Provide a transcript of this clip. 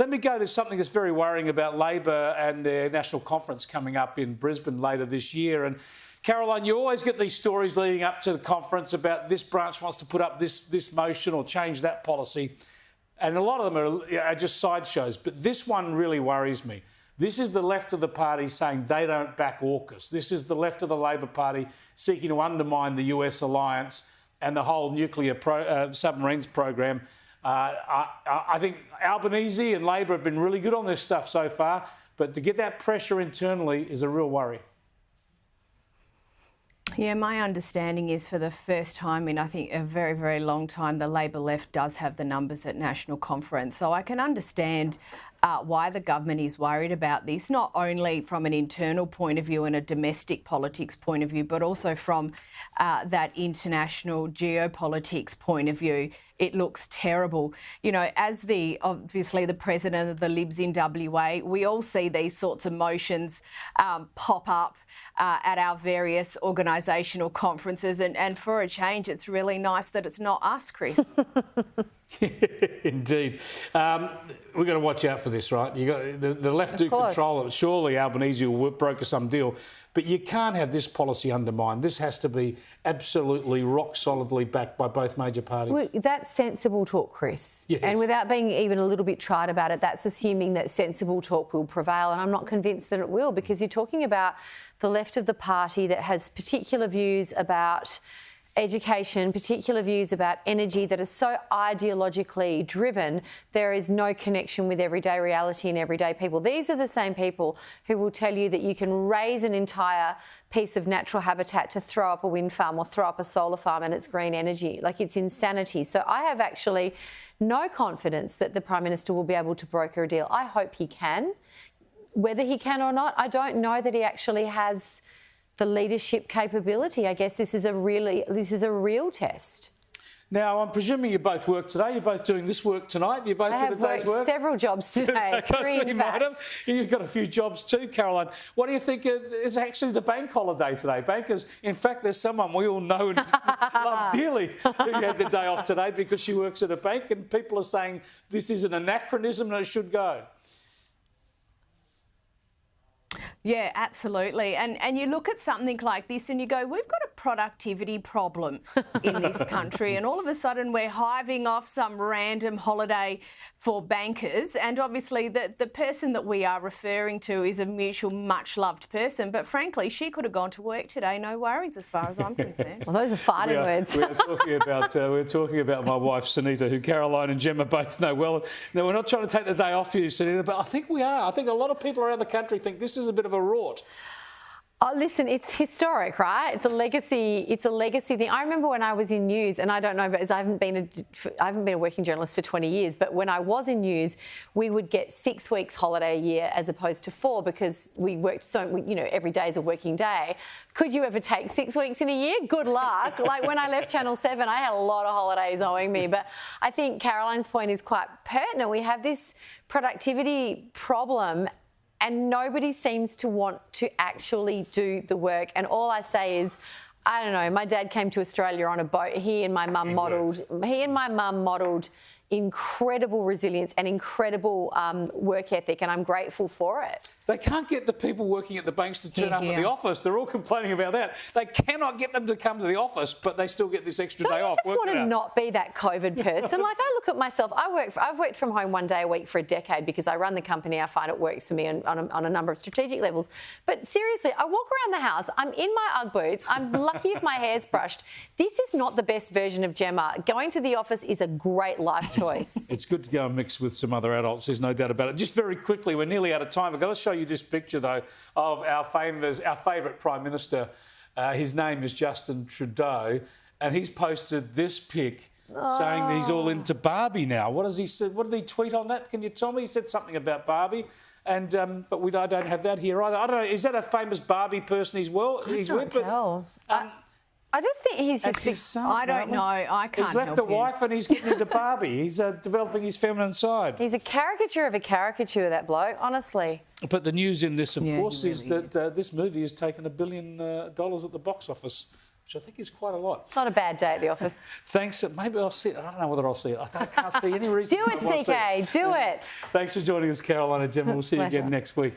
Let me go to something that's very worrying about Labor and their national conference coming up in Brisbane later this year. And Caroline, you always get these stories leading up to the conference about this branch wants to put up this motion or change that policy. And a lot of them are just sideshows. But this one really worries me. This is the left of the party saying they don't back AUKUS. This is the left of the Labor Party seeking to undermine the US alliance and the whole nuclear submarines program. I think Albanese and Labor have been really good on this stuff so far, but to get that pressure internally is a real worry. Yeah, my understanding is for the first time in, I think, a very, very long time, the Labor left does have the numbers at National Conference. So I can understand why the government is worried about this, not only from an internal point of view and a domestic politics point of view, but also from that international geopolitics point of view. It looks terrible. You know, as obviously the president of the Libs in WA, we all see these sorts of motions pop up at our various organisational conferences. And for a change, it's really nice that it's not us, Chris. Indeed. We've got to watch out for this, right? You got the left do control it. Surely Albanese will broker some deal. But you can't have this policy undermined. This has to be absolutely rock solidly backed by both major parties. Well, that's sensible talk, Chris. Yes. And without being even a little bit trite about it, that's assuming that sensible talk will prevail. And I'm not convinced that it will, because you're talking about the left of the party that has particular views about education, particular views about energy that are so ideologically driven, there is no connection with everyday reality and everyday people. These are the same people who will tell you that you can raise an entire piece of natural habitat to throw up a wind farm or throw up a solar farm and it's green energy. Like, it's insanity. So I have actually no confidence that the Prime Minister will be able to broker a deal. I hope he can. Whether he can or not, I don't know that he actually has the leadership capability. I guess this is a real test. Now, I'm presuming you both work today. You're both doing this work tonight. You both did a day's work. Several jobs today. Three, in fact. You've got a few jobs too, Caroline. What do you think is actually the bank holiday today? Bankers, in fact, there's someone we all know and love dearly who had the day off today because she works at a bank, and people are saying this is an anachronism and it should go. Yeah, absolutely. And you look at something like this and you go, we've got a productivity problem in this country, and all of a sudden we're hiving off some random holiday for bankers. And obviously the person that we are referring to is a mutual, much-loved person. But frankly, she could have gone to work today, no worries as far as I'm concerned. Well, those are fighting words. We're talking about my wife, Sunita, who Caroline and Gemma both know well. Now, we're not trying to take the day off for you, Sunita, but I think we are. I think a lot of people around the country think this is a bit of a rort. Oh, listen, it's historic, right? It's a legacy thing. I remember when I was in news, and I don't know, but I haven't been a working journalist for 20 years, but when I was in news, we would get 6 weeks holiday a year as opposed to 4 because we worked every day is a working day. Could you ever take 6 weeks in a year? Good luck. Like when I left Channel 7, I had a lot of holidays owing me, but I think Caroline's point is quite pertinent. We have this productivity problem, and nobody seems to want to actually do the work. And all I say is, I don't know, my dad came to Australia on a boat. He and my mum modelled incredible resilience and incredible work ethic, and I'm grateful for it. They can't get the people working at the banks to turn up at the office. They're all complaining about that. They cannot get them to come to the office, but they still get this extra day off. I just want to not be that COVID person. Like, I look at myself, I've worked from home 1 day a week for a decade because I run the company. I find it works for me on a number of strategic levels. But seriously, I walk around the house, I'm in my Ugg boots, I'm lucky if my hair's brushed. This is not the best version of Gemma. Going to the office is a great life choice. It's good to go and mix with some other adults, there's no doubt about it. Just very quickly, we're nearly out of time. I've got to show you this picture, though, of our favourite Prime Minister. His name is Justin Trudeau, and he's posted this pic saying that he's all into Barbie now. What has he said? What did he tweet on that? Can you tell me? He said something about Barbie, and but I don't have that here either. I don't know. Is that a famous Barbie person he's with? I just think he's just his son. I don't know. I can't. He's left the wife and he's getting into Barbie. He's developing his feminine side. He's a caricature of a caricature, that bloke, honestly. But the news in this, of course, is that this movie has taken $1 billion at the box office, which I think is quite a lot. It's not a bad day at the office. Thanks. Maybe I'll see it. I don't know whether I'll see it. I can't see any reason. Do it, CK. Do it. Thanks for joining us, Carolina Gemma. We'll see you Pleasure. again next week.